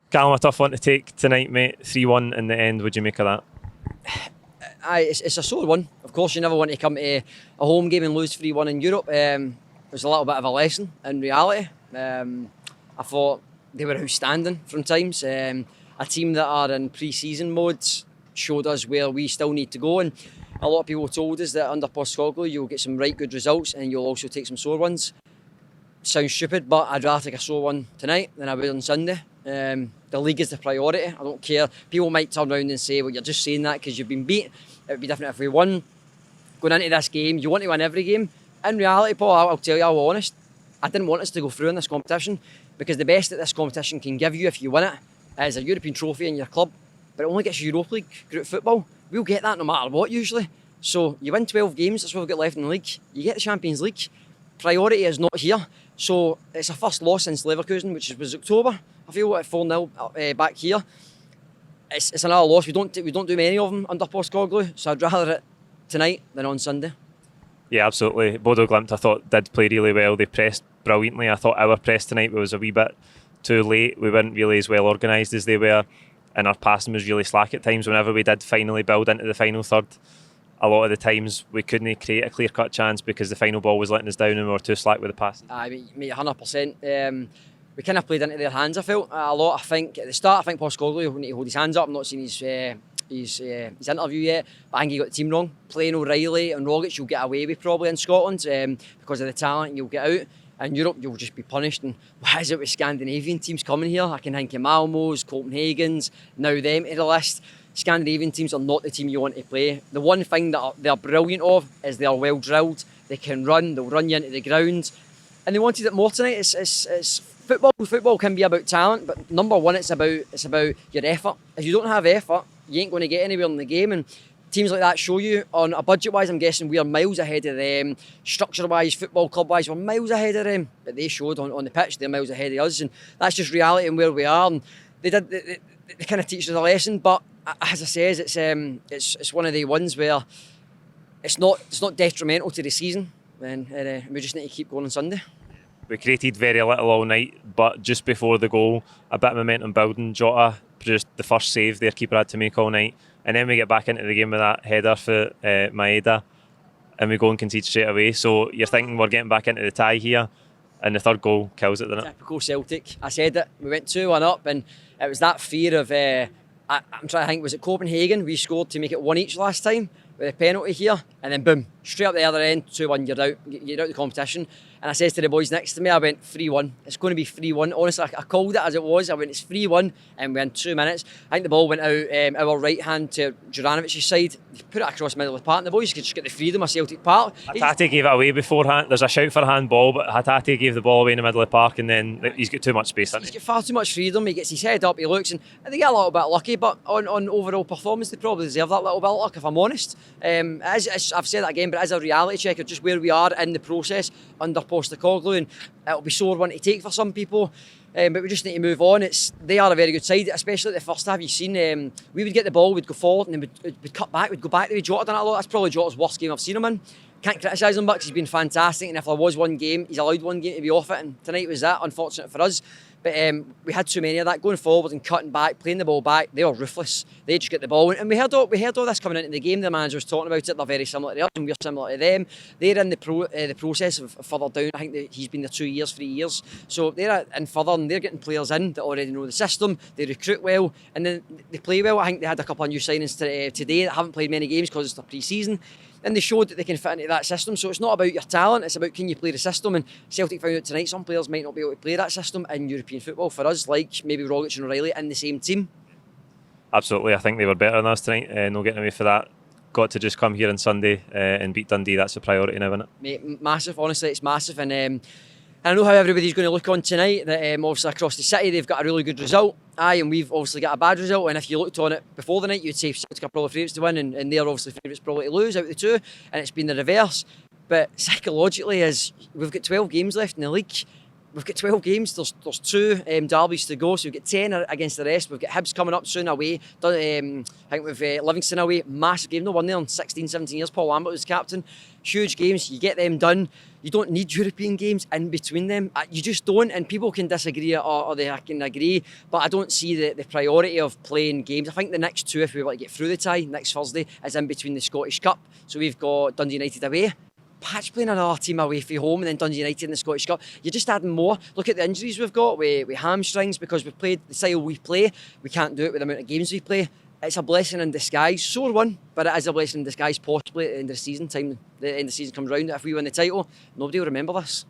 Callum, a tough one to take tonight, mate. 3-1 in the end. What'd you make of that? It's a sore one. Of course, you never want to come to a home game and lose 3-1 in Europe. It was a little bit of a lesson in reality. I thought they were outstanding from times. A team that are in pre-season modes showed us where we still need to go, and a lot of people told us that under Postecoglou you'll get some right good results and you'll also take some sore ones. Sounds stupid, but I'd rather take a sore one tonight than I would on Sunday. The league is the priority. I don't care. People might turn around and say, well, you're just saying that because you've been beat. It would be different if we won. Going into this game, you want to win every game. In reality, Paul, I'll tell you, I'll be honest, I didn't want us to go through in this competition because the best that this competition can give you if you win it is a European trophy in your club, but it only gets you Europa League group football. We'll get that no matter what usually. So you win 12 games, that's what we've got left in the league. You get the Champions League. Priority is not here. So it's a first loss since Leverkusen, which was October. I feel at 4-0 back here. It's another loss. We don't do many of them under Postecoglou, so I'd rather it tonight than on Sunday. Yeah, absolutely. Bodø Glimt, I thought, did play really well. They pressed brilliantly. I thought our press tonight was a wee bit too late. We weren't really as well organised as they were, and our passing was really slack at times. Whenever we did finally build into the final third, a lot of the times we couldn't create a clear-cut chance because the final ball was letting us down and we were too slack with the passing. Mate, 100%. We kind of played into their hands, I felt, a lot. I think at the start, I think Postecoglou will need to hold his hands up. I'm not seeing his interview yet, but I think he got the team wrong. Playing O'Reilly and Rogic, you'll get away with probably in Scotland because of the talent, you'll get out. In Europe, you'll just be punished. And what is it with Scandinavian teams coming here? I can think of Malmö's, Copenhagen's, now them to the list. Scandinavian teams are not the team you want to play. The one thing that they're brilliant of is they're well drilled. They can run. They'll run you into the ground. And they wanted it more tonight. It's football. Football can be about talent, but number one, it's about your effort. If you don't have effort, you ain't going to get anywhere in the game. And teams like that show you on a budget-wise. I'm guessing we are miles ahead of them. Structure-wise, football club-wise, we're miles ahead of them. But they showed on the pitch they're miles ahead of us, and that's just reality and where we are. And they kind of teach us a lesson, but as I says, it's one of the ones where it's not detrimental to the season, and we just need to keep going on Sunday. We created very little all night, but just before the goal, a bit of momentum building. Jota produced the first save their keeper had to make all night, and then we get back into the game with that header for Maeda, and we go and concede straight away. So you're thinking we're getting back into the tie here, and the third goal kills it, doesn't it? Typical Celtic. I said it. We went 2-1 up, and it was that fear of... I'm trying to think, was it Copenhagen? We scored to make it 1 each last time with a penalty here, and then boom, straight up the other end, 2-1, you're out. You're out of the competition. And I says to the boys next to me, I went 3-1. It's going to be 3-1. Honestly, I called it as it was. I went, it's 3-1, and we're in 2 minutes. I think the ball went out our right hand to Juranovic's side. He put it across the middle of the park, and the boys could just get the freedom of Celtic Park. Hatate gave it away beforehand. There's a shout for a handball, but Hatate gave the ball away in the middle of the park, and then he's got too much space. He's got far too much freedom. He gets his head up, he looks, and they get a little bit lucky, but on overall performance, they probably deserve that little bit of luck, if I'm honest. I've said that again, but as a reality check of just where we are in the process under Postecoglou, and it'll be a sore one to take for some people, but we just need to move on. They are a very good side, especially the first half. You've seen we would get the ball, we'd go forward, and then we'd cut back, we'd go back the way Jota done it a lot. That's probably Jota's worst game I've seen him in. Can't criticise him, but he's been fantastic, and if there was one game, he's allowed one game to be off it, and tonight was that, unfortunate for us. But we had too many of that, going forward and cutting back, playing the ball back. They were ruthless. They just get the ball. And we heard all this coming into the game. The manager was talking about it. They're very similar to us, and we're similar to them. They're in the process of further down. I think he's been there 2 years, 3 years. So they're in further, and they're getting players in that already know the system. They recruit well, and then they play well. I think they had a couple of new signings today that haven't played many games because it's their pre-season. And they showed that they can fit into that system. So it's not about your talent, it's about can you play the system. And Celtic found out tonight some players might not be able to play that system in European football for us, like maybe Rogic and O'Reilly in the same team. Absolutely, I think they were better than us tonight. No getting away for that. Got to just come here on Sunday and beat Dundee. That's the priority now, isn't it? Mate, massive, honestly, it's massive. And I know how everybody's going to look on tonight, that obviously across the city they've got a really good result. And we've obviously got a bad result, and if you looked on it before the night, you'd say Celtic are probably favourites to win, and they're obviously favourites probably to lose out of the two, and it's been the reverse. But psychologically, as we've got 12 games left in the league, we've got 12 games. There's 2 derbies to go, so we've got 10 against the rest. We've got Hibs coming up soon away. I think we've Livingston away. Massive game. No one there in 16, 17 years. Paul Lambert was captain. Huge games. You get them done. You don't need European games in between them. You just don't, and people can disagree or they can agree, but I don't see the priority of playing games. I think the next 2, if we were to get through the tie, next Thursday, is in between the Scottish Cup. So we've got Dundee United away. Patch playing another team away from home and then Dundee United in the Scottish Cup. You're just adding more. Look at the injuries we've got with hamstrings because we've played the style we play. We can't do it with the amount of games we play. It's a blessing in disguise. Sore one, but it is a blessing in disguise possibly at the end of the season. Time the end of the season comes round. If we win the title, nobody will remember this.